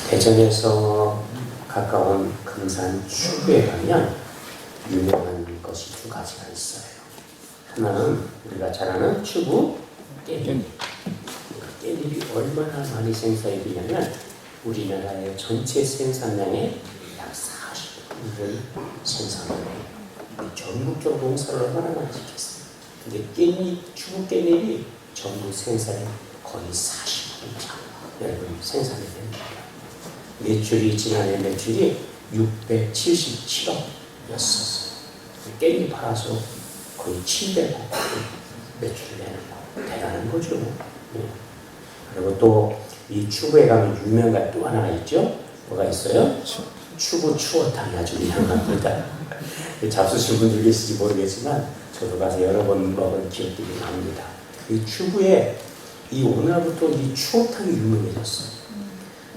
대전에서 가까운 금산 추구에 가면 유명한 것이 두 가지가 있어요. 하나는 우리가 잘 아는 추구 깻잎. 깻잎이 얼마나 많이 생산이 되냐면 우리나라의 전체 생산량의 약 40%를 생산을 해요. 전국적으로 농사를 얼마나 많이 짓겠어요. 근데 깻잎, 추구 깻잎이 전국 생산의 거의 40% 이상 여러분 생산이 됩니다. 매출이 지난해 매출이 677억이었어요. 깻잎 팔아서 거의 700억 매출을 내는 거 대단한 거죠. 네. 그리고 또 이 추구에 가면 유명한 또 하나가 있죠. 뭐가 있어요? 추구 추어탕이 아주 유명합니다. 잡수신 분들 계실지 모르겠지만 저도 가서 여러 번 먹은 기억들이 납니다. 이 추구에 이 오늘부터 이 추어탕이 유명해졌어요.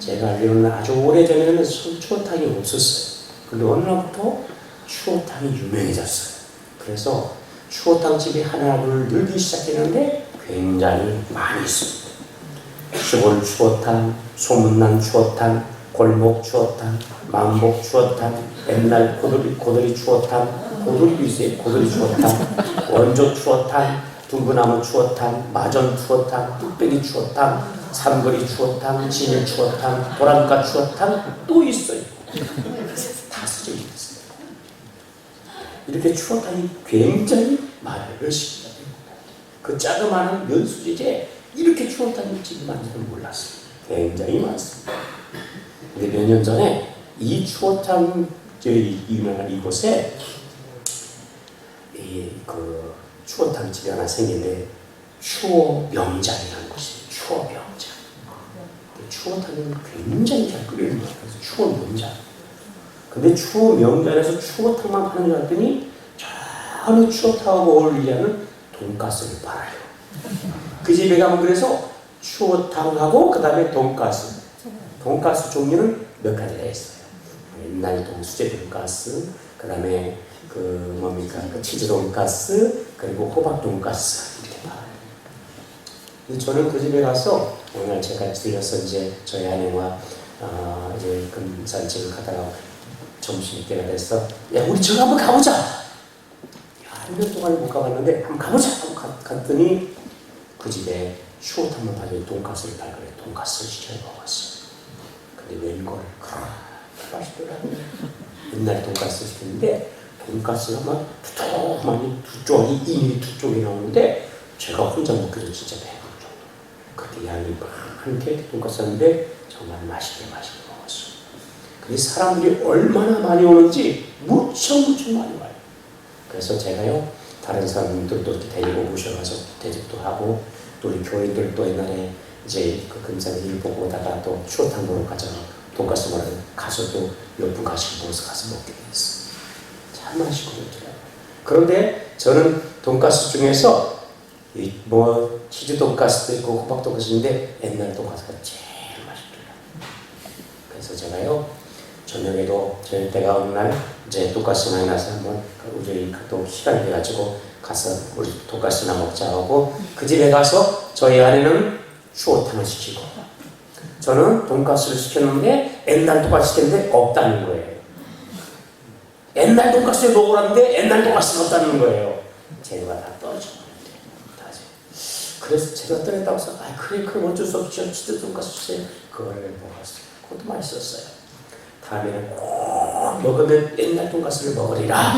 제가 알기로는 아주 오래전에는 추어탕이 없었어요. 근데 어느 날부터 추어탕이 유명해졌어요. 그래서 추어탕 집이 하나둘 늘기 시작했는데 굉장히 많이 있습니다. 시골 추어탕, 소문난 추어탕, 골목 추어탕, 만복 추어탕, 옛날 고돌이 추어탕, 고돌이도 있어요. 고돌이 추어탕, 원조 추어탕, 두부나무 추어탕, 마전 추어탕, 뚝배기 추어탕, 삼거리 추어탕, 진일 추어탕, 도랑가 추어탕 또 있어요. 다 쓰여 있어요. 이렇게 추어탕이 굉장히 많아요. 열심히 합니다. 그 자그마한 면수지에 이렇게 추어탕이 집이 많지는 몰랐어요. 굉장히 많습니다. 근데 몇 년 전에 이 추어탕 유명한 이곳에 그 추어탕 집이 하나 생긴데 추어명장이라는 곳이에요. 추어명장. 추어탕은 굉장히 잘 끓이는 거예요. 그래서 추어명장. 근데 추어명장에서 추어탕만 파는 줄 알았더니 전혀 추어탕하고 어울리지 않은 돈가스를 팔아요. 그 집에 가면 그래서 추어탕하고 그 다음에 돈가스. 돈가스 종류는 몇 가지가 있어요. 옛날 수제 돈가스, 그 다음에 그 뭡니까 그 치즈 돈가스, 그리고 호박 돈가스 이렇게 팔아요. 저는 그 집에 가서 오늘 제가 들려서 이제 저희 아내와 이제 금산집을 가다가 점심 때가 돼서 야 우리 저기 한번 가보자. 한 년 동안 못 가봤는데 한번 가보자 하고 갔더니 그 집에 추어탕만 파는 돈가스를 팔거래. 돈가스를 시켜 먹었어요. 근데 웬걸 그렇게 맛있더라고요. 옛날에 돈가스 시켰는데 돈가스가 막 두툼하니 두 쪽이 이미 두 쪽이 나오는데 제가 혼자 먹기도 진짜 배부른 정도. 그때 양이 많게 돈가스였는데 정말 맛있게 먹었어요. 근데 사람들이 얼마나 많이 오는지 무척 많이 와요. 그래서 제가요 다른 사람들도 데리고 모셔가서 대접도 하고 또 우리 교인들도 옛날에 이제 그 금산에 일 보고 오다가 또 추어탕 먹으러 가서 돈가스 먹으러 가서 또 몇 분 가시고 모여서 가서 먹게 됐어요. 참 맛있고 좋더라고요. 그런데 저는 돈가스 중에서 뭐 치즈 돈가스도 있고 호박 돈가스인데 옛날 돈가스가 제일 맛있더라고요. 그래서 제가요 저녁에도 저녁 때가 어느 날 이제 돈가스 많이 나서 한번 우리 또 시간이 돼가지고 가서 우리 돈가스나 먹자 하고 그 집에 가서 저희 아내는 추어탕을 시키고 저는 돈가스를 시켰는데 옛날 돈가스 시켰는데 없다는 거예요. 옛날 돈가스에 먹으라는데 옛날 돈가스는 없다는 거예요. 재료가 다 떨어져버렸대. 그래서 제가 떠냈다고 해서 그래 그럼 어쩔 수 없죠. 치즈 돈가스 주세요. 그거를 먹었어요. 그것도 맛있었어요. 다음에는 꼭 먹으면 옛날 돈가스를 먹으리라.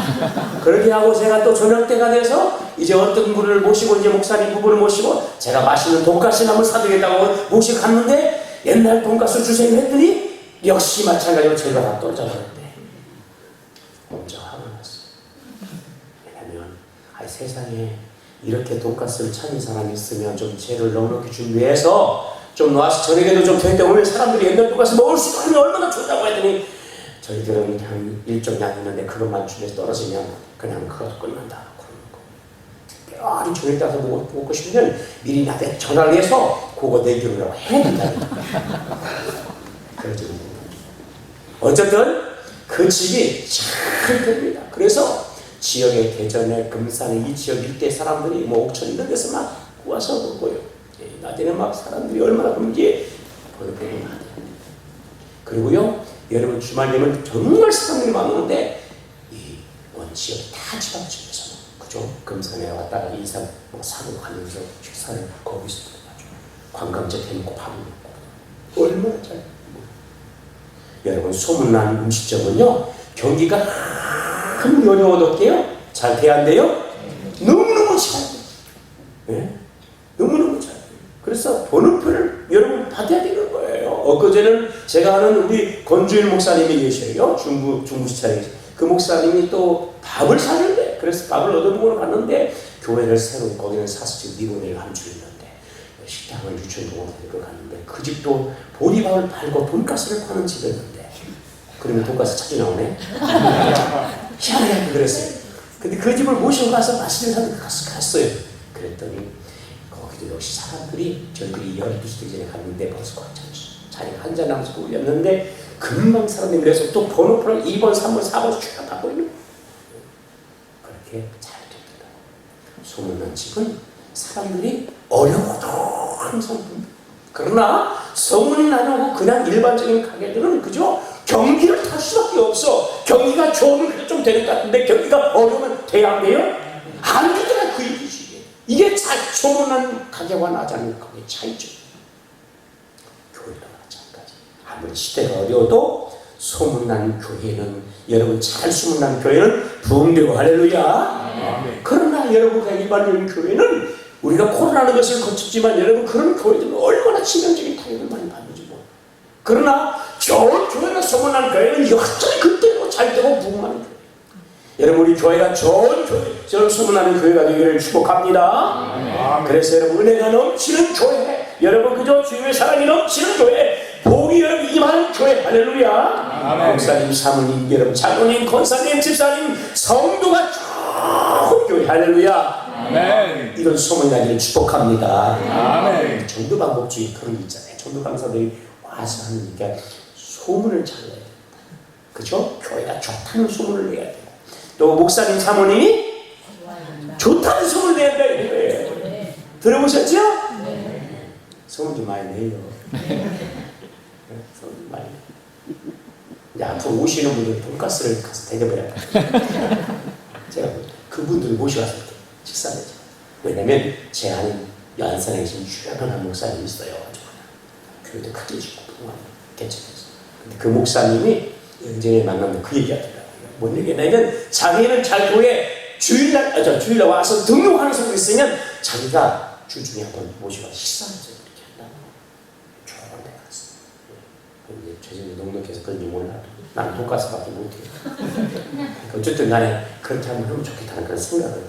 그렇게 하고 제가 또 저녁 때가 돼서 이제 어떤 분을 모시고 이제 목사님 부부를 모시고 제가 맛있는 돈가스 한번 사드리겠다고 모시고 갔는데 옛날 돈가스 주세요 했더니 역시 마찬가지로 제가 다 떨어져버렸대. 엄청 화가 났어요. 왜냐면 세상에 이렇게 돈가스를 찾는 사람이 있으면 좀 재료를 넉넉히 준비해서 좀 놔서 저녁에도 좀 될 때 오면 사람들이 옛날 돈가스 먹을 수 있으면 얼마나 좋다고 했더니 저희들은 한 일정 양 있는데 그것만 준비해서 떨어지면 그냥 그것도 끝난다 그러는 거. 특별히 저녁 때 와서 먹고 싶으면 미리 나한테 전화를 해서 그거 내기로라고 해야 된다니까. 그러지. 어쨌든 그 집이 잘 됩니다. 그래서 지역의 대전에 금산에 이 지역 일대 사람들이 뭐 옥천 이런 데서 막 와서 먹고요. 낮에는 막 사람들이 얼마나 그런지 보는 하죠. 그리고요, 여러분 주말 되면 정말 사람들이 많은데 이 원지역 다 지방집에서 그죠? 금산에 왔다가 인삼 사고 가면서 식사를 거기서 가지고 관광지 대놓고 밥을 먹고 얼마나 잘 여러분 소문난 음식점은요 경기가 아무리 어려워도 어때요? 잘 돼야 안 돼요? 너무너무 잘 돼요. 네? 너무너무 잘 돼요. 그래서 번호표를 여러분 받아야 되는 거예요. 엊그제는 제가 아는 우리 권주일 목사님이 계셔요. 중부시차에 그 목사님이 또 밥을 사는데 그래서 밥을 얻어먹으러 갔는데 교회를 새로 거기는 사수집 리모델을 한 줄 있는데 식당을 유천동으로 갔는데 그 집도 보리밥을 팔고 돈가스를 파는 집이었는데 그러면 돈가스 찾이 나오네. 희한하게 그랬어요. 근데 그 집을 모시고 가서 맛있는 사람들 갔어요. 그랬더니 거기도 역시 사람들이 저희들이 12시 전에 갔는데 벌써 꽉 찼죠. 자리가 한잔 남아서 올렸는데 금방 사람들이 그래서 또 번호표를 2번, 3번, 4번 쭉 받고 있는 거예요. 그렇게 잘 됐더라고요. 소문난 집은 사람들이 어려워도 항상 그러나 소문이 나고 그냥 일반적인 가게들은 그죠? 경기를 탈 수밖에 없어. 경기가 좋으면 좀 되는 것 같은데 경기가 어려우면 돼야 안 돼요? 안 되더라 그 얘기지. 이게 소문난 가게와 나자는 그게 차이죠. 교회도 마찬가지. 아무리 시대가 어려워도 소문난 교회는 여러분 잘 소문난 교회는 부흥되고 할렐루야. 그러나 여러분과 일반적인 교회는 우리가 코로나라는 것을 거쳤지만 여러분 그런 교회들은 얼마나 치명적인 타격을 많이 받는지 뭐. 그러나 좋은 교회가 소문난 교회는 여전히 그때로 잘 되고 부흥하는 교회. 여러분 우리 교회가 좋은 교회, 저는 소문나는 교회가 되기를 축복합니다. 그래서 여러분 은혜가 넘치는 교회, 여러분 그저 주님의 사랑이 넘치는 교회, 복이 여러분 임하는 교회 할렐루야. 목사님, 사모님, 여러분 장로님, 권사님, 집사님, 성도가 좋은 교회 할렐루야. 아멘. 이런 소문이 나기를 축복합니다. 아멘. 전도 방법주의 그런 게 있잖아요. 전도 강사들이 와서 하니까 소문을 잘 내야 돼요. 그죠? 교회가 좋다는 소문을 내야 돼요. 또 목사님, 사모님이 좋다는 소문을 내야 돼요. 네. 들어보셨죠? 네. 소문 좀 많이 내요. 소문 좀 많이 내요. 이제 앞으로 오시는 분들 돈가스를 가서 대접해야 돼요. 제가 그분들 모셔가서 이렇게 식사를 해요. 왜냐면 제 아는 안산에 계신 유명한 목사님이 있어요. 교회도 크게 짓고 괜찮았어요. 근데 그 목사님이 연정에 만나면 그 얘기 하더라고요. 뭔 얘기냐면 자기는 잘 교회 주일날 와서 등록하는 사람이 있으면 자기가 주중에 한번 모시고 식사하자 이렇게 한다고. 좋은 데 갔어. 근데 죄송해요. 넉넉해서 그런지 몰라도 난 돈가스밖에 못해요. 어쨌든 나는 그렇게 하면 좋겠다는 그런 생각을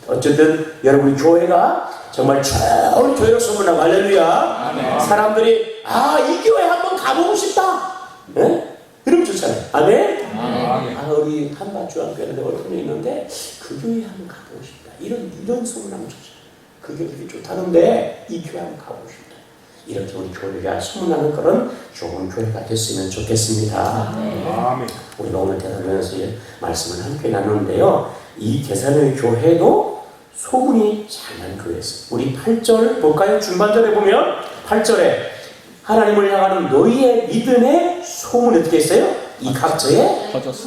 어쨌든 여러분 교회가 정말 좋은 교회로 소문나고 할렐루야. 사람들이 이 교회 한번 가보고 싶다. 네? 그럼 좋잖아요. 아멘. 우리 한밭주한교회는 어떤 애 있는데 그 교회 한번 가보고 싶다. 이런 소문나면 좋잖아요. 그 교회 되게 좋다는데 이 교회 한번 가보고 싶다. 이렇게 우리 교회가 소문나는 그런 좋은 교회가 됐으면 좋겠습니다. 아멘. 우리가 오늘 대사로에서 말씀을 함께 나누는데요. 이 대사로의 교회도 소문이 잘난 교회였어요. 우리 8절 볼까요? 중반절에 보면 8절에 하나님을 향하는 너희의 믿음의 소문이 어떻게 했어요? 이 각처에 퍼졌다.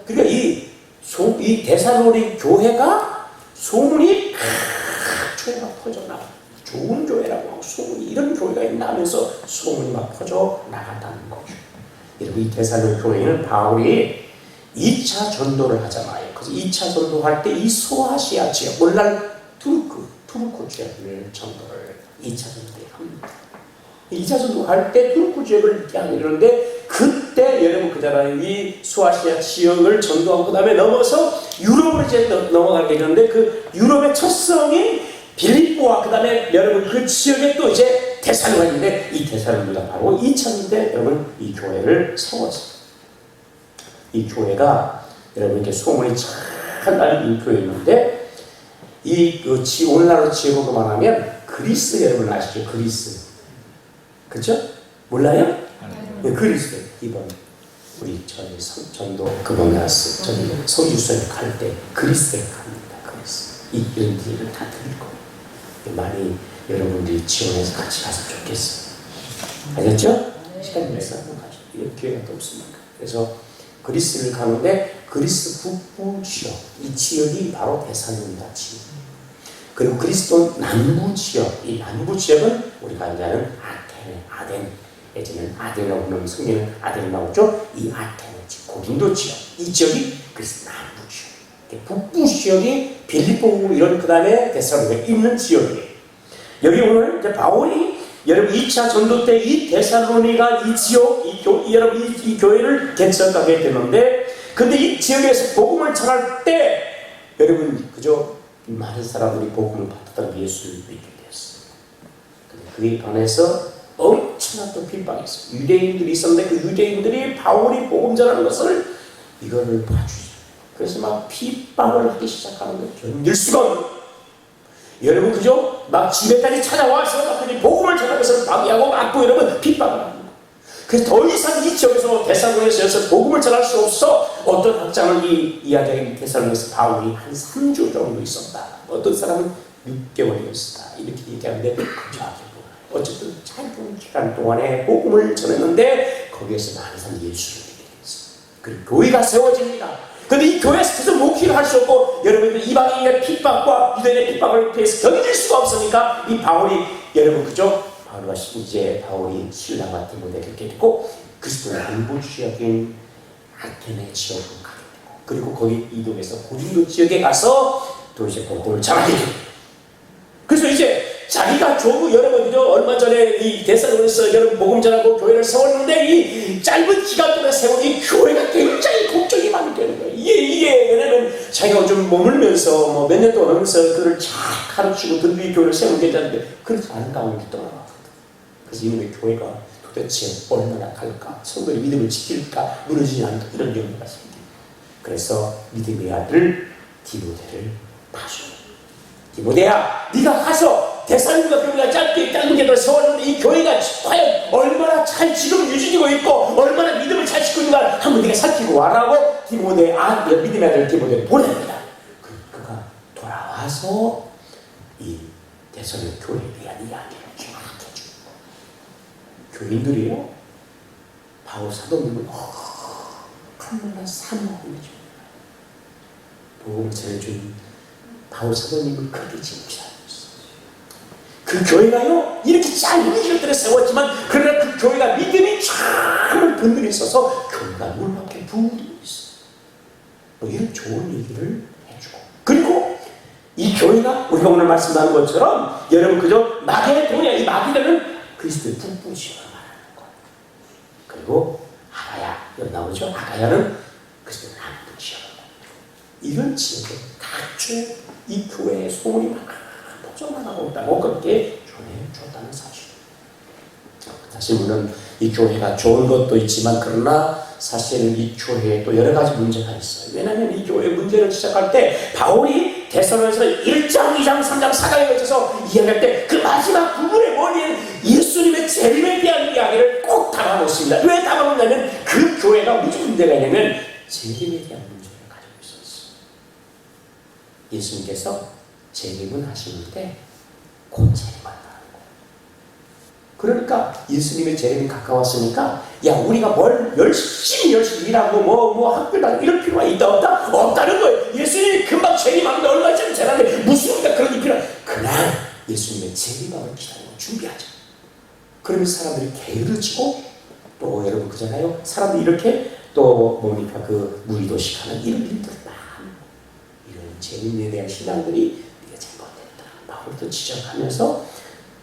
그러니까 이 데살로니 교회가 소문이 교회가 퍼져나가 좋은 교회라고 소문이 이런 교회가 있나 하면서 소문이 막 퍼져나간다는 거죠. 여러분 이 데살로니 교회는 바울이 2차 전도를 하잖아요. 그래서 2차 전도할 때 이 소아시아 지역, 오늘날 투르크 지역을 전도를 2차 전도에 합니다. 2차 전도할 때 투르크 지역을 이렇게 하게 되는데 그때 여러분 그잖아요. 이 소아시아 지역을 전도하고 그 다음에 넘어서 유럽으로 이제 넘어가게 되는데 그 유럽의 첫 성인 빌립보와 그 다음에 여러분 그 지역에 또 이제 데살로가 있는데 이 데살로니가 바로 2차 전도 때 여러분 이 교회를 세웠어요. 이 교회가 여러분 이렇게 소문이 잘 나는 이 교회였는데 오늘날로 지역으로 말하면 그리스 여러분 아시죠? 그리스 그렇죠? 몰라요? 네, 그리스 이번 우리 전도 그분이었어. 저기 성지수에 갈 때 그리스에 갑니다. 그리스 이 연기를 다 드리고 많이 여러분들이 지원해서 같이 가서 좋겠어요. 알겠죠? 시간 내서 한번 가죠. 이런 기회가 또 없습니까? 그래서 그리스를 가는데 그리스 북부 지역, 이 지역이 바로 데살로니가 지역. 그리고 그리스도 남부 지역, 이 남부 지역은 우리가 이제 아는 아덴, 예전에는 아덴이라고 부르는 성경은 아덴이 나오죠. 이 아테네 지역, 고린도 지역, 이 지역이 그리스 남부 지역. 북부 지역이 빌립보 이런 그 다음에 데살로니가 있는 지역이에요. 여기 오늘 이제 바울이 여러분 2차 전도 때 이 데살로니가 이 지역, 여러분 이 교회를 개척하게 되는데, 근데 이 지역에서 복음을 전할 때 여러분 그저 많은 사람들이 복음을 받았다고 예수를 믿게 되었어요. 근데 그에 반해서 엄청난 또 핍박이 있어요. 유대인들이 있었는데 그 유대인들이 바울이 복음 전하는 것을 이거를 봐주죠. 그래서 막 핍박을 하기 시작하는 거예요. 견딜 수가 없는. 여러분 그죠? 막 집에까지 찾아와서 막 복음을 전하면서 방해하고 막고 여러분 핍박을 합니다. 그래서 더 이상 이 지역에서 데살로니가에서 복음을 전할 수 없어. 어떤 학자는 이야기하기를 데살로니가에서 바울이 한 3주 정도 있었다. 어떤 사람은 6개월이었다. 이렇게 얘기하는데 그죠? 어쨌든 짧은 기간 동안에 복음을 전했는데 거기에서 많은 사람이 예수를 믿게 됐어요. 그리고 교회가 세워집니다. 그런데 이 교회에서 계속 목회를 할 수 없고 여러분들 이방인의 핍박과 유대인의 핍박을 피해서 견딜 수가 없으니까 이 바울이 여러분 그죠? 바울이 신라와 디모데를 이렇게 됐고 그리스도의 남부 지역인 아테네 지역으로 가게 되고 그리고 거기 이동해서 고린도 지역에 가서 또 이제 복음을 전하게 됩니다. 그래서 이제 자기가 조국 여러분 그죠? 얼마 전에 이 데살로니가에서 여러분 복음 전하고 교회를 세웠는데 이 짧은 기간 동안에 세운 이 교회가 굉장히 걱정이 많이 되는 거예요. 이게 왜냐면 자기가 좀 머물면서 뭐 몇 년 동안 하면서 그를 잘 가르치고 들비 교회를 세우면 괜찮은데 그렇지 않은 가운데 떠나갔거든. 그래서 이놈의 교회가 도대체 얼마나 갈까? 성도의 믿음을 지킬까? 무너지지 않을까? 이런 염려가 생깁니다. 그래서 믿음의 아들 디모데를 파죠. 디모데야, 네가 가서 데살로니가 교회가 짧은 게더 세웠는데 이 교회가 과연 얼마나 잘 지금 유지되고 있고 얼마나 믿음을 잘 지키고 있는가 한번 네가 살피고 와라고 디모데 믿음의 아들 디모데를 보냅니다. 그가 돌아와서 이 데살로니가 교회에 대한 이야기를 쫙 해줍니다. 교인들이요 바울 사도님을 얼마나 사모하죠. 복음을 전해준 바울 사도님을 그렇게 지목하고 있어요. 그 교회가요 이렇게 짧은 기간들에 세웠지만 그러나 그 교회가 믿음이 참 든든히 있어서 교회가 놀랍게 부흥되고 있어요. 뭐 이런 좋은 얘기를 해주고 그리고 이 교회가 우리가 오늘 말씀하는 것처럼 여러분 그저 마게도냐 이 마게도냐는 그리스도의 북부 지역을 말하는 거예요. 그리고 아가야 여기 나오죠. 아가야는 그리스도의 남부 지역을 이런 지역에 각주 이 교회의 소문이 막 퍼져나가고 있다고 그렇게 전해줬다는 사실. 사실 물론 이 교회가 좋은 것도 있지만 그러나 사실은 이 교회에 또 여러 가지 문제가 있어요. 왜냐하면 이 교회의 문제를 시작할 때 바울이 데살로니가에서 1장, 2장, 3장, 4장에 걸쳐서 이야기할 때 그 마지막 부분에 뭐냐면 예수님의 재림에 대한 이야기를 꼭 담아놓습니다. 왜 담아놓냐면 그 교회가 무슨 문제가 있냐면 재림에 대한 문제를 가지고 있었어요. 예수님께서 재림은 하시는데 곧 재림한다는 거예요. 그러니까 예수님의 재림이 가까웠으니까 야 우리가 뭘 열심히 일하고 뭐 학교 다니고 이럴 필요가 있다 없다? 없다는 거예요. 예수님이 금방 재림하는데 얼마 전에 재림하는데 무슨 우리가 그런 게 필요해? 그냥 예수님의 재림을 기다리고 준비하자. 그러면 사람들이 게으르지고 또 여러분 그잖아요. 사람들이 이렇게 또 뭡니까 그 무리도식하는 이런 일들 이런 재림에 대한 신앙들이 네가 잘못됐다. 바울도 지적하면서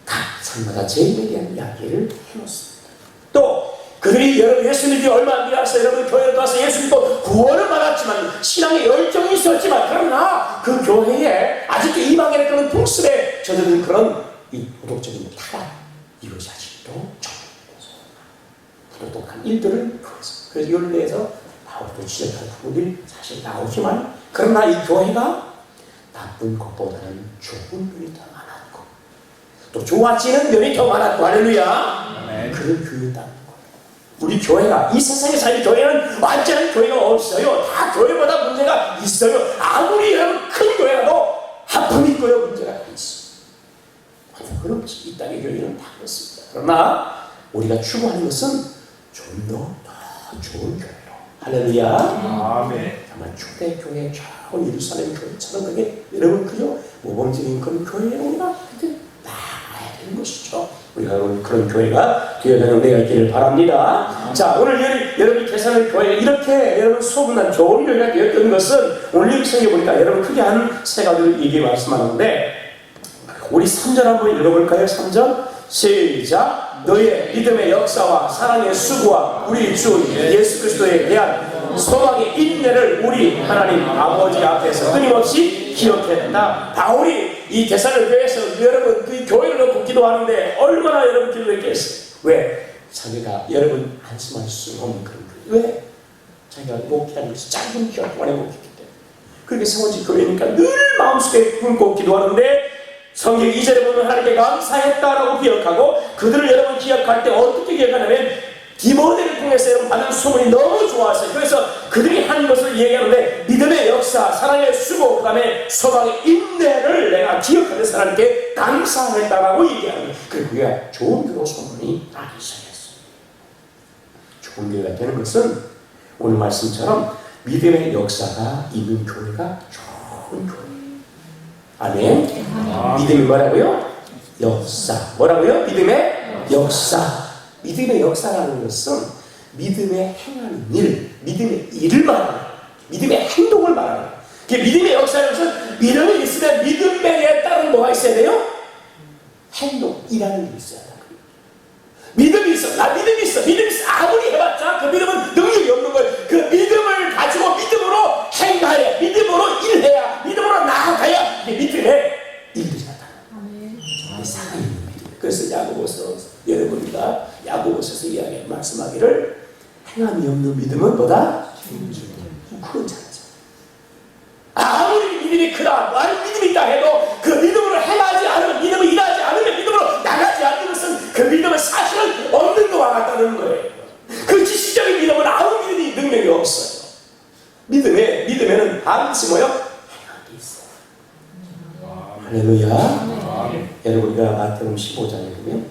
각 산마다 재림에 대한 이야기를 해놓습니다. 또 그들이 여러분 예수님이 얼마 안 되어서 여러분 교회에 와서 예수님도 구원을 받았지만 신앙에 열정이 있었지만 그러나 그 교회에 아직도 이방인의 그런 풍습에 젖어든 그런 이 도덕적인 타락 이것이 아직도 정리되어서 부도덕한 일들을 그래서 이걸 내서 바울도 지적한 부분들이 사실 나오지만 그러나 이 교회가 나쁜 것보다는 좋은 면이 더 많았고 또 좋아지는 면이 더 많았고 할렐루야. 그런 교회다. 우리 교회가 이 세상에 사는 교회는 완전한 교회가 없어요. 다 교회보다 문제가 있어요. 아무리 여러분 큰 교회라도 하품이 있고요 문제가 있어요. 그렇지 이 땅의 교회는 다 그렇습니다. 그러나 우리가 추구하는 것은 좀 더 좋은 교회로. 할렐루야. 아멘. 정말 초대교회, 좋은 예루살렘 교회처럼 그게 여러분 그저 모범적인 그런 교회에 우리가 나아야 되는 것이죠. 우리가 그런 교회가 되어가는 은혜가 있기를 바랍니다. 자, 오늘 여러분이 계산할 교회 이렇게 여러분 소문난 좋은 교회가 되었던 것은 오늘 여기 성경에 보니까 여러분 크게 한 세 가지를 얘기 말씀하는데, 우리 3절 한번 읽어볼까요? 3절 시작. 너의 믿음의 역사와 사랑의 수고와 우리 주 예수 그리스도에 대한 소망의 인내를 우리 하나님 아버지 앞에서 끊임없이 기억했다. 바울이 이 데살로니가에서 여러분 그 교회를 놓고 기도하는데 얼마나 여러분 기도했겠어요? 왜? 자기가 여러분 안심할 수 없는 그런 교회. 왜? 자기가 목회하는 것이 짧은 기간 동안에 목회했기 때문에. 그렇게 성원지 교회니까 늘 마음속에 품고 기도하는데, 성경 2절에 보면 하나님께 감사했다라고 기억하고, 그들을 여러분 기억할 때 어떻게 기억하냐면 디모데를 통해서 여러분 받은 소문이 너무 좋았어요. 그래서 그들이 한 것을 얘기하는데 믿음의 역사, 사랑의 수고, 그 다음에 소망의 인내를 내가 기억하면서 하나님께 감사했다라고 얘기하는 거예요. 그리고 그가 좋은 교로 소문이 나기 시작했어요. 좋은 교회가 되는 것은 오늘 말씀처럼 믿음의 역사가 있는 교회가 좋은 교회예요. 아멘. 믿음이 뭐라고요? 역사. 뭐라고요? 믿음의 역사. 믿음의 역사라는 것은 믿음의 행하는 일, 믿음의 일을 말하는 거예요. 믿음의 행동을 말하는 거예요. 믿음의 역사라는 것은 믿음이 있으면 믿음에 따른 뭐가 있어야 돼요? 행동, 일하는 게 있어야 돼요. 믿음이 있어. 나 믿음이 있어. 믿음이 있어. 아무리 해봤자 그 믿음은 능력이 없는 거예요. 그 믿음을 가지고 믿음으로 행하여, 믿음으로 일해야, 믿음으로 나아가야 이게 믿음의 일들이 나타나요. 정말 살아있는 믿음. 그래서 야고보서 여러분과 야고보서에서 이야기 말씀하기를 행함이 없는 믿음은 뭐다? 그건 잘하죠. 아무리 믿음이 크다, 아무리 믿음이 있다 해도 그 믿음으로 행하지 않으면, 믿음을 일하지 않으면, 믿음으로 나가지 않는 것은 그 믿음은 사실은 없는 것과 같다는 거예요. 그 지식적인 믿음은 아무 믿음이 능력이 없어요. 믿음에는 반드시 뭐요? 행함이 있어요. 할렐루야. 여러분, 우리가 마태복음 15장에 보면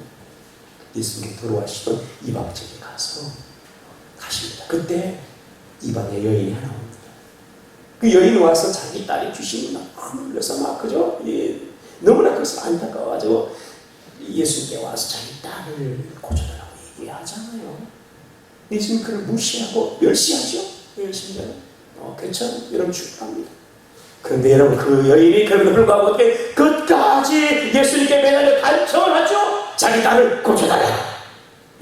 예수님이 돌아가시던 이방 지역에 가십니다. 그때 이방의 여인이 하나 옵니다. 그 여인이 와서 자기 딸이 귀신이 막 흘러서 막 그죠? 너무나 그래서 안타까워가지고 예수님께 와서 자기 딸을 고쳐달라고 얘기하잖아요. 예수님 그를 무시하고 멸시하죠. 멸시하죠. 그렇죠? 여러분 축하합니다. 그런데 여러분 그 여인이 그럼에도 불구하고 어떻게 끝까지 예수님께 매달려 간청을 하죠. 자기 딸을 고쳐달라.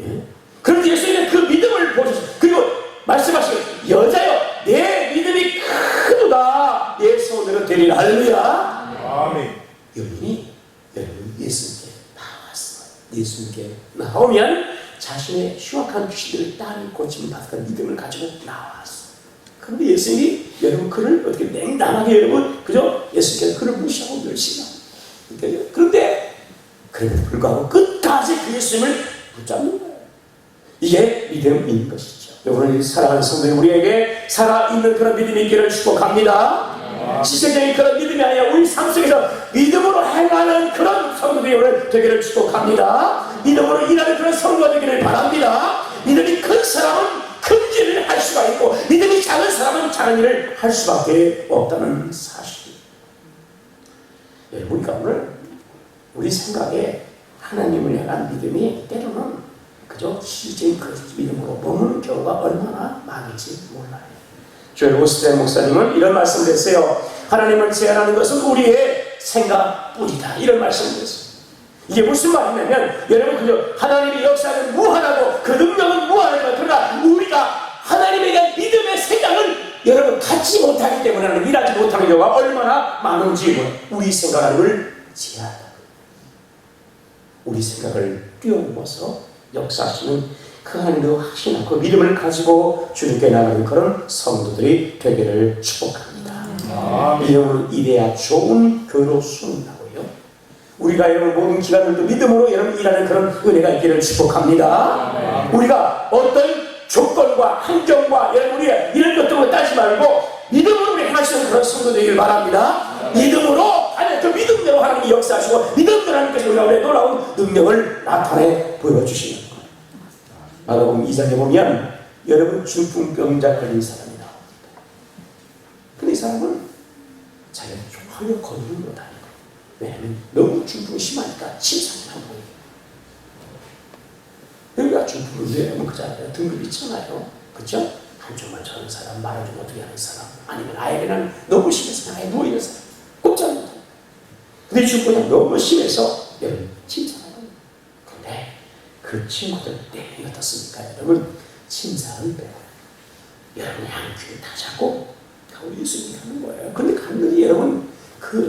예? 그런데 예수님은 그 믿음을 보셨어요. 그리고 말씀하시고 여자여 내 믿음이 크도다 내 손으로 되리라. 할렐루야. 아멘. 여인이 여러분 예수님께 나왔어요. 예수님께 나오면 자신의 흉악한 귀신들을 딸을 고침을 받았던 믿음을 가지고 나왔어요. 그런데 예수님이 여러분 그를 어떻게 냉담하게 여러분 그죠? 예수님께서 그를 무시하고 멸시하고 그런데 그럼에도 불구하고 끝까지 그 예수님을 붙잡는 거예요. 이게 믿음인 것이죠. 여러분 사랑하는 성도님, 우리에게 살아있는 그런 믿음이 있기를 축복합니다. 지식적인 그런 믿음이 아니라 우리 삶 속에서 믿음으로 행하는 그런 성도들이 오늘 되기를 축복합니다. 믿음으로 일하는 그런 성도가 되기를 바랍니다. 믿음이 큰 사람은 큰 일을 할 수가 있고 믿음이 작은 사람은 작은 일을 할 수밖에 없다는 사실. 여러분, 우리가 오늘 우리 생각에 하나님을 향한 믿음이 때로는 그저 실제인 그 믿음으로 머무는 경우가 얼마나 많을지 몰라요. 조엘 오스틴 목사님은 이런 말씀을 했어요. 하나님을 제한하는 것은 우리의 생각뿐이다. 이런 말씀을 했어요. 이게 무슨 말이냐면 여러분 그저 하나님의 역사는 무한하고 그 능력은 무한하지만 그러나 우리가 하나님에 대한 믿음의 생각을 여러분 갖지 못하기 때문에 일하지 못하는 경우가 얼마나 많은지 우리 생각을 제한한다. 우리 생각을 뛰어넘어서 역사하시는 그 하나님의 확신한 그 믿음을 가지고 주님께 나가는 그런 성도들이 되기를 축복합니다. 믿음으로 일해야 좋은 교회로 숨는다고요. 우리가 여러분 모든 기간들도 믿음으로 여러분 일하는 그런 은혜가 있기를 축복합니다. 우리가 어떤 조건과 환경과 여러분 우리가 이런 것들을 따지지 말고 믿음으로 우리 행하시는 그런 성도되기를 바랍니다. 믿음으로 아니 그 믿음대로 하나님이 역사하시고 믿음대로 하나님께서 우리가 놀라운 능력을 나타내 보여주시는 거예요. 마가복음 2장에 보면 여러분 중풍병자 걸린 사람이 나옵니다. 근데 이 사람은 자기가 전혀 거리를 못하는 거예요. 왜냐하면 너무 중풍이 심하니까 침상을 한 거예요. 여기가 중풍을 왜 하면 그잖아요. 등급이 있잖아요. 그렇죠? 한쪽만 자는 사람, 말을 좀 어떻게 하는 사람, 아니면 아예 그냥 너무 심해서 아예 누워있는 사람, 꼼짝 못해요. 근데 중풍이 너무 심해서 여러분 침상을 합니다. 그런데 그 친구들 내용이 어떻습니까? 여러분 침상을 빼고 여러분 양귀를 다 잡고 가고 예수님이 가는 거예요. 근데 갔는데 여러분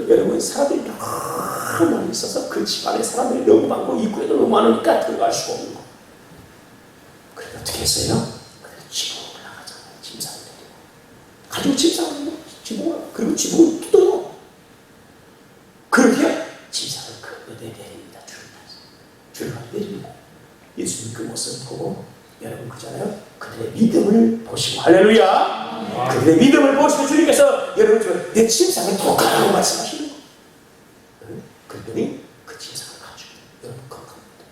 여러분 사람들이 너무 많이 있어서 그 집안에 사람들이 너무 많고 입구에도 너무 많으니까 들어갈 수가 없는 거예요. 그래서 어떻게 했어요? 그래서 지붕을 올라가잖아요. 침상을 내리고 가지고 침상을 내리고 지붕을 그리고 지붕을 뜯어요. 그렇게 침상을 그 어디에 내립니다. 줄을 내립니다. 예수님 그 모습을 보고 여러분 그잖아요. 그들의 믿음을 보시고 할렐루야. 그들의 믿음을 보시고 주님께서 여러분 내 침상을 독하라고 말씀하시는 거예요. 그랬더니 그 침상을 가지고 여러분 건강합니다.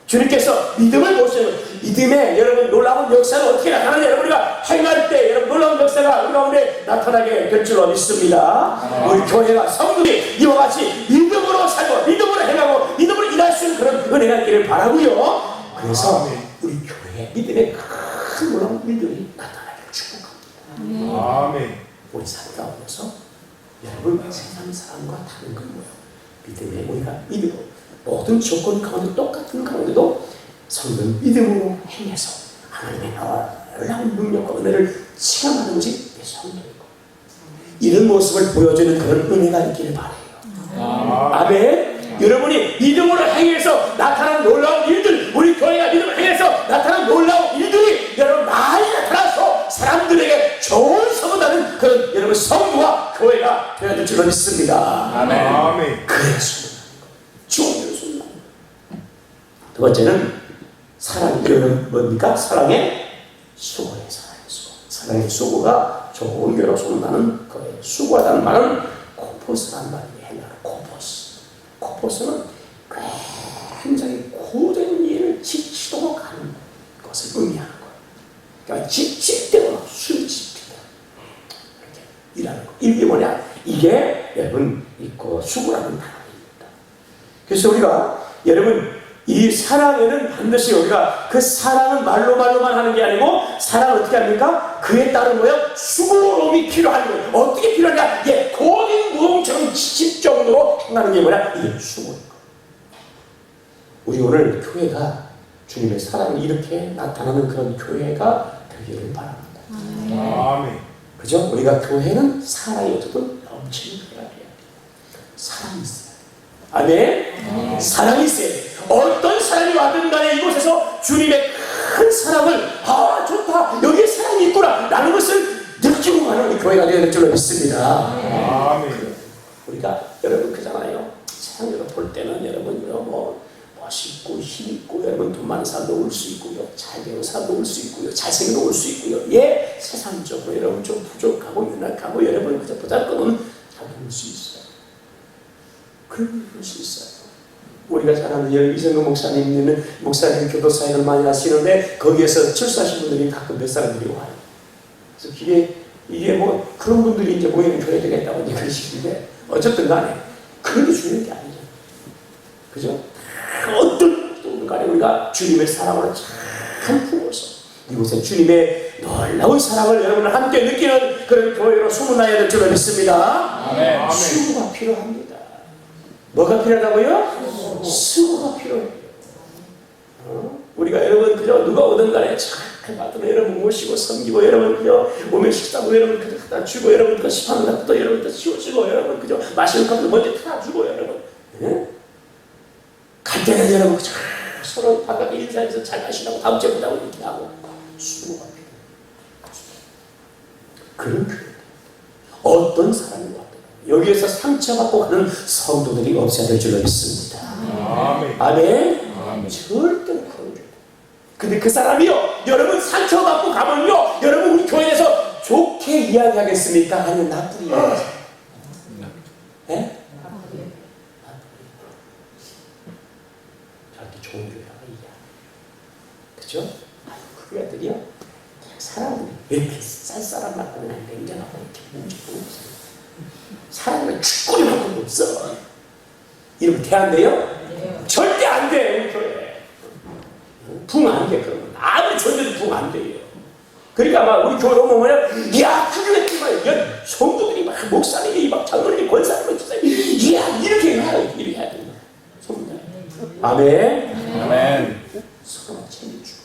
주님께서 믿음을 보시는 믿음의 여러분 놀라운 역사는 어떻게 나타나냐 여러분이가 행할 때 여러분 놀라운 역사가 우리 가운데 나타나게 될 줄로 믿습니다. 우리 교회가 성도들이 이와 같이 믿음으로 살고 믿음으로 행하고 믿음으로 일할 수 있는 그런 은혜가 있기를 바라고요. 그래서 우리 교회에 믿음의 큰 놀라운 일들이 나타나기를 축복합니다. 아멘. 우리 삶 가운데서 여러분 세상 사람과 다른 건 뭐예요? 믿음에 우리가 믿음으로 모든 조건 가운데 똑같은 가운데도 성도는 믿음으로 행해서 하나님의 놀라운 능력과 은혜를 체험하는 것이 내 성도이고 이런 모습을 보여주는 그런 은혜가 있기를 바라요. 아멘. 여러분이 믿음으로 행해서 나타나는 놀라운 일들, 우리 교회가 믿음으로 행해서 나타나는 놀라운 일들이 여러분 많이 나타나서 사람들에게 좋은 소문나는 그런 여러분 성도와 교회가 되어야 될 줄로 믿습니다. 아멘. 그래야 소문나는 거. 좋은 일을 소문나는 거. 두 번째는 사랑은 뭡니까? 사랑의 수고예요. 사랑의 수고. 사랑의 수고가 좋은 교회로 소문나는 거예요. 수고하다는 말은 코포스라는 말이에요. 헬라어 코포스. 코포스는 굉장히 고된 일을 지치도록 하는 것을 의미하는 거예요. 그러니까 지칠 때보다 숨질 때 이렇게 일하는 거. 이게 뭐냐? 이게 여러분 있고 수고라는 단어입니다. 그래서 우리가 여러분 이 사랑에는 반드시 우리가 그 사랑은 말로만 하는 게 아니고 사랑은 어떻게 합니까? 그에 따른 뭐예요? 수고로움이 필요한 거예요. 어떻게 필요하냐? 이게 고된 노동처럼 지칠 정도로 행하는 게 뭐냐? 이게 수고인 거예요. 우리 오늘 교회가 주님의 사랑이 이렇게 나타나는 그런 교회가 되기를 바랍니다. 아멘. 그죠? 우리가 교회는 사랑이 어쨌든 넘치는 교회가 돼야 돼요. 사랑이 있어요. 아멘? 사랑이 있어야 돼요. 어떤 사람이 와든 간에 이곳에서 주님의 큰 사랑을 좋다 여기에 사랑이 있구나 라는 것을 느끼고 가는 우리 교회가 되어야 될 줄로 믿습니다. 아멘. 우리가 여러분 그잖아요. 세상으로 볼 때는 여러분 뭐 멋있고 힘있고 여러분 돈 많은 사람도 올 수 있고요. 잘 배운 사람도 올 수 있고요. 잘생겨도 올 수 있고요. 예, 세상적으로 여러분 좀 부족하고 연약하고 여러분 그저 보잘것없는 사람도 올 수 있어요. 그런 올 수 있어요. 우리가 잘 아는 이성근 목사님 교도 사역을 많이 하시는데 거기에서 출소하신 분들이 가끔 몇 사람들이 와요. 그래서 이게 뭐 그런 분들이 이제 모이는 교회 되겠다고 이제 그러시는데 어쨌든 간에 그런 게 중요한 게 아니죠. 그죠? 어떤 분들 간에 우리가 주님의 사랑을 참 품어서 이곳에 주님의 놀라운 사랑을 여러분을 함께 느끼는 그런 교회로 소문나야 될 줄로 믿습니다. 아멘. 수고가 필요합니다. 뭐가 필요하다고요? 수고가 필요해요. 우리가 여러분 그저 누가 오든 간에 잘 받으면 여러분 모시고 섬기고 여러분 그저 오면 식사고 여러분 그저 갖다 주고 여러분 그 시판 것도 여러분 또 치워주고 여러분 그저 마시는 것도 먼저 다 주고 여러분 예? 갈 때는 여러분 그저 서로 바깥에 인사해서 잘 가시라고 다음 주에 보자고 이렇게 하고 수고가 필요해요. 그런 교회 어떤 사람이 왔든 여기에서 상처받고 가는 성도들이 없어야 될 줄로 믿습니다. 아멘. 아멘. 절대로 그런 줄. 근데 그 사람이요, 여러분 상처받고 가면요, 여러분 우리 교회에서 좋게 이야기하겠습니까? 아니면 나쁘게 이야기하겠습니까? 예? 나쁘게. 절대 좋은 교회라고 이야기. 그죠? 아유, 그 애들이요. 그냥 사람들이 이렇게 쌀쌀한 맛도 그냥 냉정하고 이렇게 뭉치고 없어요. 사람은 축구리 만큼 없어. 이러면 돼, 안 돼요? 절대 안 돼, 우리 교회. 붕 안 돼, 그러면. 아무리 존재도 붕 안 돼요. 그러니까 막 우리 교회 오면 뭐냐? 이야, 그 교회 때문에 성도들이 막 목사님이 막 장로님이 권사님이 이야, 이렇게 해야 된다. 성도들. 아멘. 아멘. 서로 챙겨주고.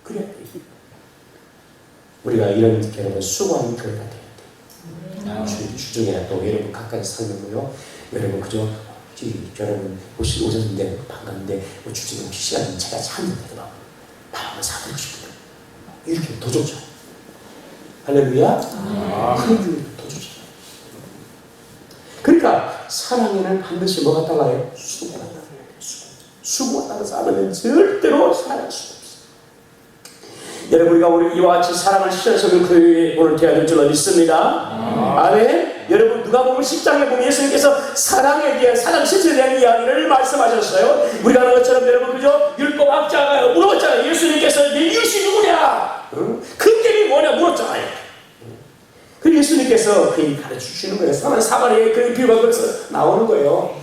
그래야 돼. 우리가 이런 여러분 수고하는 교회가 돼야 돼. 주중에 또 여러분 가까이 살면요. 여러분 그죠? 여러분 오셨는데 반갑는데 뭐 주중에 혹시 시간 제가 찾는데도 밥 한번 사드리고 싶어요. 이렇게 더 좋죠. 할렐루야. 그런 교회도 더 좋죠. 그러니까 사랑에는 반드시 뭐가 따라요? 수고가 따라요. 수고가 따라서 안 하면 절대로 사랑할 수 없어요. 여러분 우리가 이와 같이 사랑을 실현하는 교회에 오늘 되어야 될 줄로 믿습니다. 아멘. 여러분 누가복음 10장에 보면 예수님께서 사랑에 대한 사랑 실체에 대한 이야기를 말씀하셨어요. 우리가 아는 것처럼 여러분 그죠? 율법학자가 물어봤잖아요. 예수님께서 내 이웃이 누구냐? 그 점이 뭐냐 물었잖아요. 그 예수님께서 그 가르쳐 주시는 거예요. 사마리아의 그 비유가 그래서 나오는 거예요.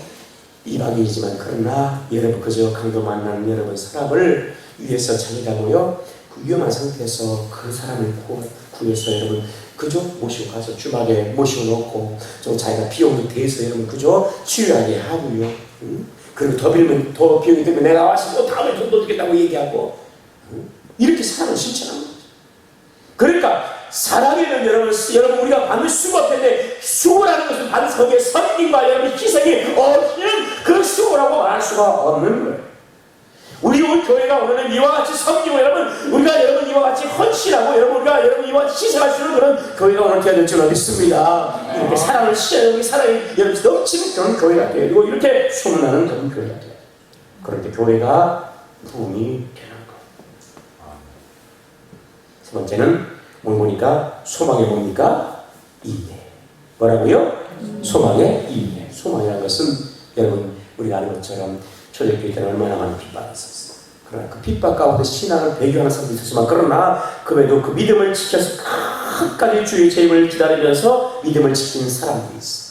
이방인이지만 그러나 여러분 그저 강도 만나는 여러분 사람을 위해서 자기가 뭐요? 그 위험한 상태에서 그 사람을 구해서 여러분 그저 모시고 가서 주막에 모시고 놓고 좀 자기가 비용도 대해서 여러분 그저 치유하게 하고요. 그리고 더 빌면 더 비용이 되면 내가 와서 또 다음에 돈 주겠다고 얘기하고 이렇게 사랑을 실천하는 거죠. 그러니까 사랑에는 여러분 우리가 반드시 수고할 텐데 수고라는 것은 반드시 거기에 섬김과 여러분 희생이 없는 그 수고라고 말할 수가 없는 거예요. 우리 교회가 오늘은 이와 같이 섬기고 여러분 우리가 여러분 이와 같이 헌신하고 우리가 이와 같이 희생할 수 있는 그런 교회가 오늘 되어야 될 줄로 믿습니다. 이렇게 사랑을 시작하고 사랑이 여러분 넘치는 그런 교회가 되어야 되고 이렇게 소문나는 그런 교회가 되어야 돼요. 그런데 교회가 부흥이 되는 거예요. 세 번째는 뭘 보니까 소망에 뭡니까? 인내. 뭐라고요? 소망의 인내. 소망이라는 것은 여러분 우리가 아는 것처럼 초대교회 때는 얼마나 많은 핍박이 있었어요. 그러나 그 핍박 가운데 신앙을 배교하는 사람도 있었지만 그러나 그래도 그 믿음을 지켜서 끝까지 주의 재임을 기다리면서 믿음을 지키는 사람들이 있어요.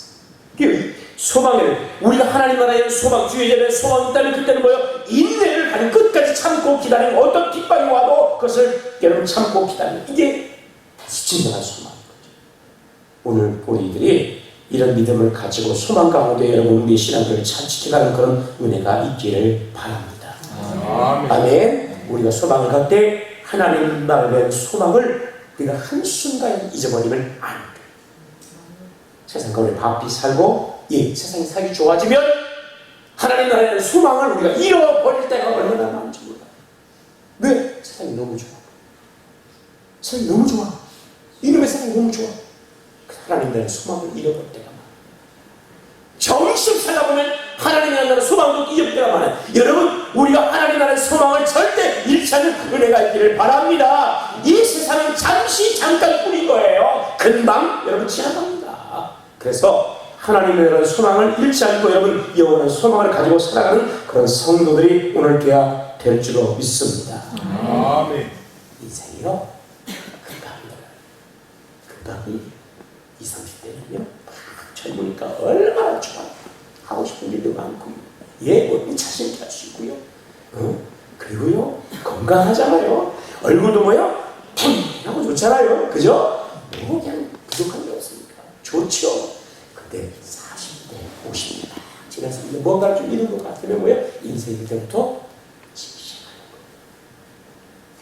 소망에는 우리가 하나님 나라의 소망, 주의 재임에 소망이 있다면 그때는 뭐예요? 인내를 가지고 끝까지 참고 기다리는 어떤 핍박이 와도 그것을 여러분 참고 기다리는 이게 진정한 소망인 거죠. 오늘 우리들이 이런 믿음을 가지고 소망 가운데 여러분 우리의 신앙을 잘 지켜가는 그런 은혜가 있기를 바랍니다. 아멘. 우리가 소망을 갖을 때 하나님 나라의 소망을 우리가 한순간 잊어버리면 안 돼. 세상 가운데 바삐 살고 세상이 살기 좋아지면 하나님 나라의 소망을 우리가 잃어버릴 때가 얼마나 많은지 몰라. 왜? 세상이 너무 좋아. 세상이 너무 좋아. 이놈의 세상이 너무 좋아. 하나님 나라의 소망을 잃어버릴 때가 많아. 정식 살다 보면 하나님 나라의 소망도 잃어버릴 때가 많아요. 여러분 우리가 하나님 나라의 소망을 절대 잃지 않는 은혜가 있기를 바랍니다. 이 세상은 잠깐 뿐인 거예요. 금방 여러분 지나갑니다. 그래서 하나님 나라의 소망을 잃지 않고 여러분 영원한 소망을 가지고 살아가는 그런 성도들이 오늘 돼야 될 줄로 믿습니다. 아멘. 인생이요 금방이 20, 30대는요 젊으니까 얼마나 좋아. 하고 싶은 일도 많고 뭐든 자신 있게 할 수 있고요. 그리고요 건강하잖아요. 얼굴도 뭐요 탱하고 좋잖아요. 그죠? 뭐 그냥 부족한 게 없으니까 좋죠. 근데 40대 50대 지나서 뭔가를 좀 잃은 것 같으면 뭐요 인생이 그때부터 지기 시작하는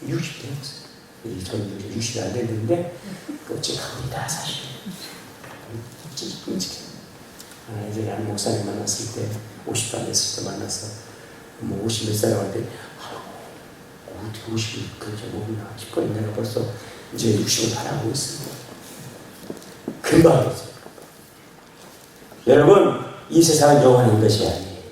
거예요. 60대였어요. 저는 이제 60이 안 됐는데 끔찍합니다. 사실 끔찍해요. 예전에 한 목사님 만났을 때 50도 안 됐을 때 만나서 뭐 50 몇 살이라고 할 때 어떻게 50이 그렇게 먹나 싶어요. 내가 벌써 이제 60을 바라고 있습니다. 금방이죠. 여러분 이 세상은 영원한 것이 아니에요.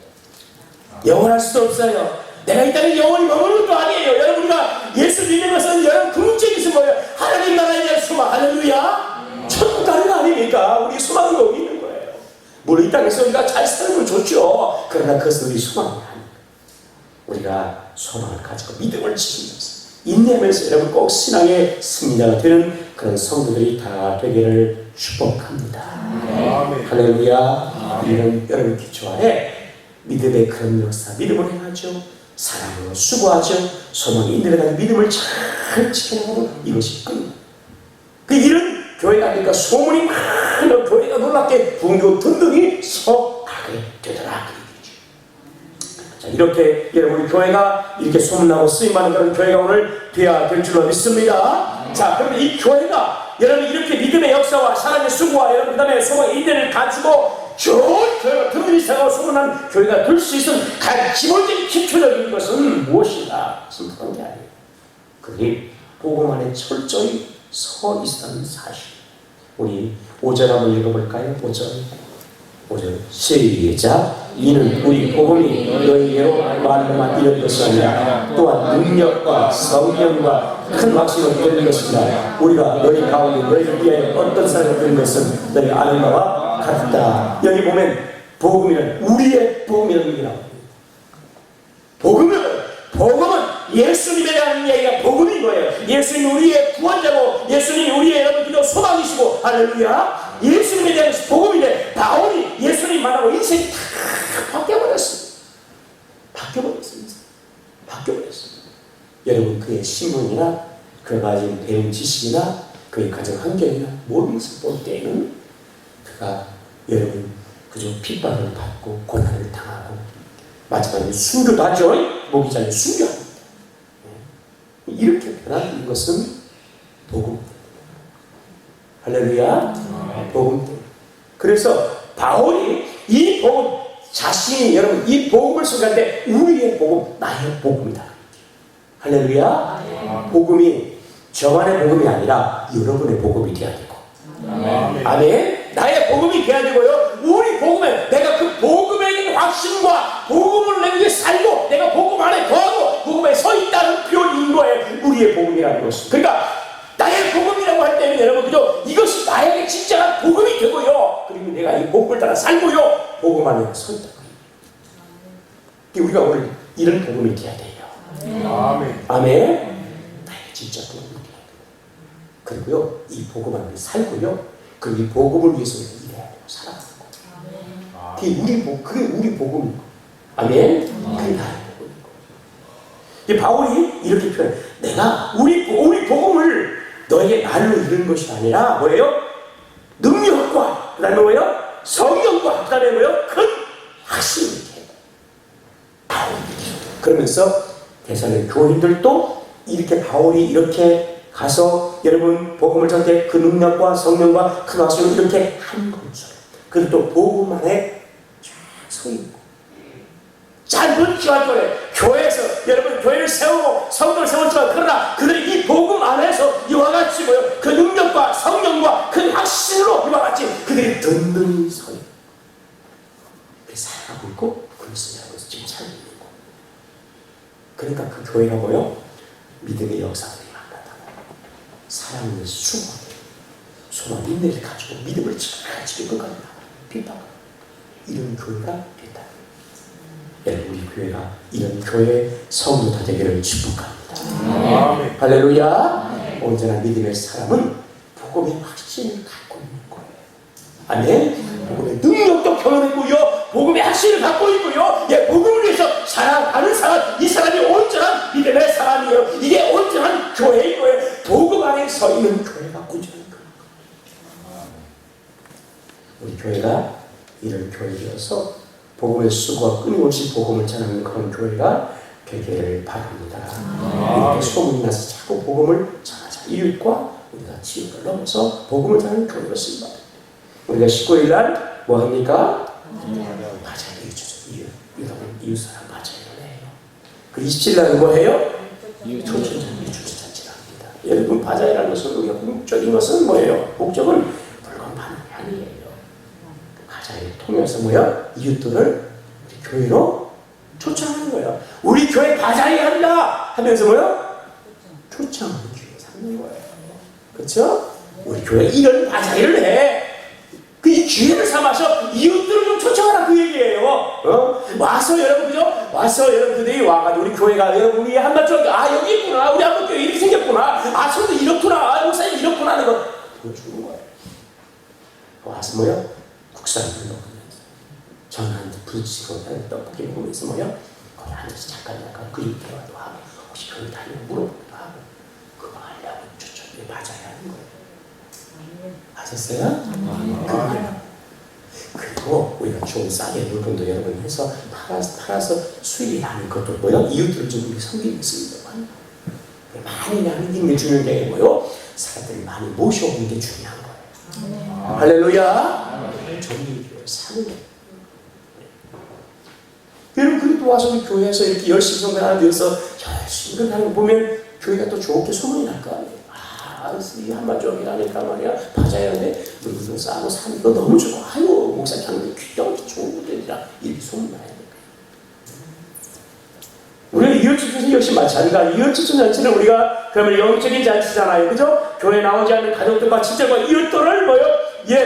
영원할 수도 없어요. 내가 이 땅에 영원히 머무는 것도 아니에요. 여러분과 예수 믿는 것은 여러분 궁극적인 것은 뭐예요? 하나님 나라에 대한 소망. 할렐루야. 천국 가는 거 아닙니까? 우리 소망은 여기 있는 거예요. 물론 이 땅에서 우리가 잘 살면 좋죠. 그러나 그것은 우리 소망이 아닙니다. 우리가 소망을 가지고 믿음을 지키면서 인내하면서 여러분 꼭 신앙의 승리자가 되는 그런 성도들이 다 되기를 축복합니다. 아멘. 할렐루야. 이런 여러분 기초 아래 믿음의 그런 역사, 믿음을 행하죠. 사랑으로 수고하죠. 소망이 인내를 가진 믿음을 잘 지켜나가는 이것이 끝입니다. 그 이런 교회가 아니니까 소문이 많은 교회가 놀랍게 부흥되고 든든히 서가게 되더라. 자, 이렇게 여러분 우리 교회가 이렇게 소문나고 쓰임받는 그런 교회가 오늘 되어야 될 줄로 믿습니다. 자, 그러면 이 교회가 여러분 이렇게 믿음의 역사와 사랑의 수고와 여러분 그 다음에 소망의 인내를 가지고 좋은 교회가 든든히 생각하고 소문난 교회가 될 수 있는 가장 기본적인 기초적인 것은 무엇인가? simple 게 아니에요. 그게 복음 안에 철저히 서 있다는 사실. 우리 5절 한번 읽어볼까요? 5절 시작. 이는 우리 복음이 너희에게로 말로만 이런 것이 아니라 또한 능력과 성령과 큰 확신을 얻는 것이라. 우리가 너희 가운데 너희를 위하여 어떤 사람을 드린 것은 너희 아는 바와 같다. 여기 보면 복음이란 우리의 복음이라는 얘기라고 합니다. 복음은 예수님에 대한 이야기가 복음인 거예요. 예수님이 우리의 구원자고 예수님이 우리의 여러분 기도 소망이시고 할렐루야. 예수님에 대한 복음인데 바울이 예수님 만나고 인생이 다 바뀌어버렸습니다. 바뀌어버렸습니다. 여러분 그의 신분이나 그가 가진 배운 지식이나 그의 가정 환경이나 모든 것을 볼 때에는 그가 여러분 그저 핍박을 받고 고난을 당하고 마지막에 순교도 하죠. 목이 잘려 순교합니다. 이렇게 변하는 것은 복음. 할렐루야. 복음. 그래서 바울이 이 복음 자신이 여러분 이 복음을 소개할 때 우리의 복음, 나의 복음이다. 할렐루야. 복음이 저만의 복음이 아니라 여러분의 복음이 되어야 되고. 아멘. 나의 복음이 돼야 되고요. 우리 복음에 내가 그 복음에 있는 확신과 복음을 내 위해 살고 내가 복음 안에 거하고 복음에 서 있다는 표현인 거예요. 우리의 복음이라는 것은. 그러니까 나의 복음이라고 할 때는 여러분 그죠? 이것이 나에게 진짜한 복음이 되고요. 그리고 내가 이 복음을 따라 살고요. 복음 안에 서 있다. 우리가 오늘 이런 복음이 돼야 돼요. 아멘. 아멘. 나의 진짜 복음이 돼야 돼요. 그리고요 이 복음 안에 살고요. 그리고 이 복음을 위해서 일해야 되고 살아가는 거예요. 그게 우리 복음인 거예요. 아멘. 그게 나의 복음인 거예요. 이 바울이 이렇게 표현해. 내가 우리 복음을 너에게 말로 이룬 것이 아니라 뭐예요? 능력과 그 다음에 뭐예요? 성령과 그 다음에 뭐예요? 큰 확신을 이렇게 바울이 그러면서 대사의 교인들도 이렇게 바울이 이렇게 가서 여러분 복음을 전할 때 그 능력과 성령과 큰 확신을 이렇게 한 것처럼 그리고 또 복음 안에 쫙 서 있고 짧은 기간 동안에 교회에서 여러분 교회를 세우고 성도를 세웠지만 그러나 그들이 이 복음 안에서 이와 같이 뭐요 그 능력과 성령과 그 확신으로 이와 같이 그들이 든든히 서 있고 살아가고 있고 그리스도라고 해서 지금 살고 있는 거. 그러니까 그 교회가 뭐요 믿음의 역사들이 많다. 사랑을 수고하고 소망 인내를 가지고 믿음을 잘 지킬 것까지 핍박 이런 교회가 됐다. 여러분 우리 교회가 이런 교회 성도다 되기를 축복합니다. 아멘. 할렐루야. 언제나 믿음의 사람은 복음의 확신을 갖고 있는 거예요. 아멘. 복음의 능력도 경험했고요. 복음의 확신을 갖고 있고요. 예, 복음을 위해서 살아가는 사람, 이 사람이 온전한 믿음의 사람이에요. 이게 온전한 교회인 거예요. 복음 안에 서 있는 교회가 온전한 교회예요. 우리 교회가 이런 교회이어서 복음의 수고와 끊임없이 복음을 전하는 그런 교회가 되기를 바랍니다. 이렇게 소문이 나서 자꾸 복음을 전하자. 이웃과 우리가 지역을 넘어서 복음을 전하는 교회로 쓰입니다. 우리가 19일 날 뭐 합니까? 바자회를 해주죠. 이웃 사람 바자회를 해요. 그 27일 날은 뭐 해요? 초천잔치, 주차잔치를 합니다. 여러분 바자회라는 것은 우리가 궁극적인 것은 뭐예요? 목적은 물건 파는 게 아니에요. 바자회를 통해서 뭐야? 이웃들을 우리 교회로 초청하는 거예요. 우리 교회 바자회 한다 하면서 뭐요? 초청하는 교회 삼는 거예요. 그렇죠? 우리 교회 이런 바자회를 해. 그 이 기회를 삼아서 이웃들을 좀 초청하라 그 얘기예요. 와서 여러분 그죠? 와서 여러분 그들이 와가지고 우리 교회가 여러분 우리 한마디로 여기 있구나, 우리 한국교회 이렇게 생겼구나, 성도 이렇구나, 목사님 이렇구나 하는 거 보여주는 거예요. 와서 뭐요? 국산을 먹으면서 전화한테 부르치고 떡볶이 먹으면서 뭐요? 거기 앉아서 잠깐 그림 대화도 하고 혹시 교회 다니면 물어보기도 하고 그거 하려고 초청에 맞아야 하는 거예요. 아셨어요? 그리고 우리가 좀 싸게 물건도 여러분 해서 팔아서 수익이 나는 것도 뭐요? 이웃들을 좀 우리 섬기고 있습니다. 많이 나는 게 중요한 게 뭐요? 사람들이 많이 모셔오는 게 중요한 거예요. 할렐루야! 정리교회 사는 거예요. 여러분 그리고 와서 우리 교회에서 이렇게 열심히 성공하는 데서 열심히 하는 거 보면 교회가 또 좋게 소문이 날 거 아니에요. 이 한마디로 하니까 말이야 바자연에 물건도 싸고 사는 거 너무 좋아. 아유 목사님 하는 게 귀여운 좋은 분들이라 이렇게 소문나야 돼. 우리가 이웃주선 역시 마찬가지가 이웃주선 잔치는 우리가 그러면 영적인 잔치잖아요, 그죠? 교회 나오지 않는 가족들과 친척과 이웃들을 뭐요?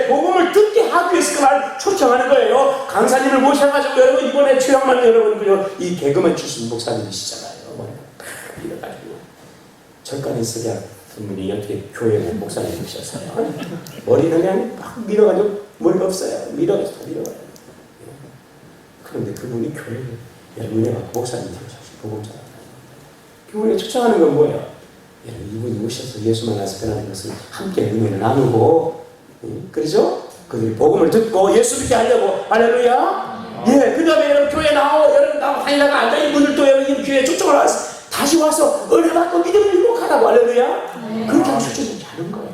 복음을 듣게 하기 위해서 그날 초청하는 거예요. 강사님을 모셔가지고 여러분 이번에 주양만 여러분 이 개그맨 출신 목사님이시잖아요. 이래가지고 절간에 쓰게 분이 어떻게 교회 목사님이셨어요? 머리는 그냥 막 밀어가지고 머리가 없어요. 밀어가요. 그런데 그분이 교회에 은혜가 목사님 되셨어요. 복음자. 교회에 초청하는 건 뭐예요? 이분이 오셔서 예수 만나서 변하는 것을 함께 은혜를 나누고, 그렇죠? 그들이 복음을 듣고 예수 믿게 하려고. 할렐루야. 그 다음에 여러분 교회 여러분 나와 다니다가 앉아 이분들도 여러분 교회에 초청을 와서 다시 와서 은혜 받고 믿음을 회복하라고. 할렐루야. 그렇게 하셔야지 하는 거예요.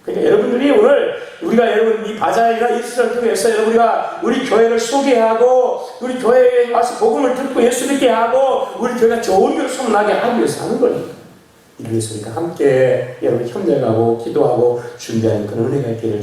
그러니까 여러분들이 오늘 우리가 여러분 이 바자이나 이스라엘 통해서 여러분 우리가 우리 교회를 소개하고 우리 교회에 와서 복음을 듣고 예수 믿게 하고 우리 교회가 좋은 교회를 소문나게 하기 위해서 하는 거예요. 이래서 우리가 함께 여러분 협력하고 기도하고 준비하는 그런 은혜가 있기를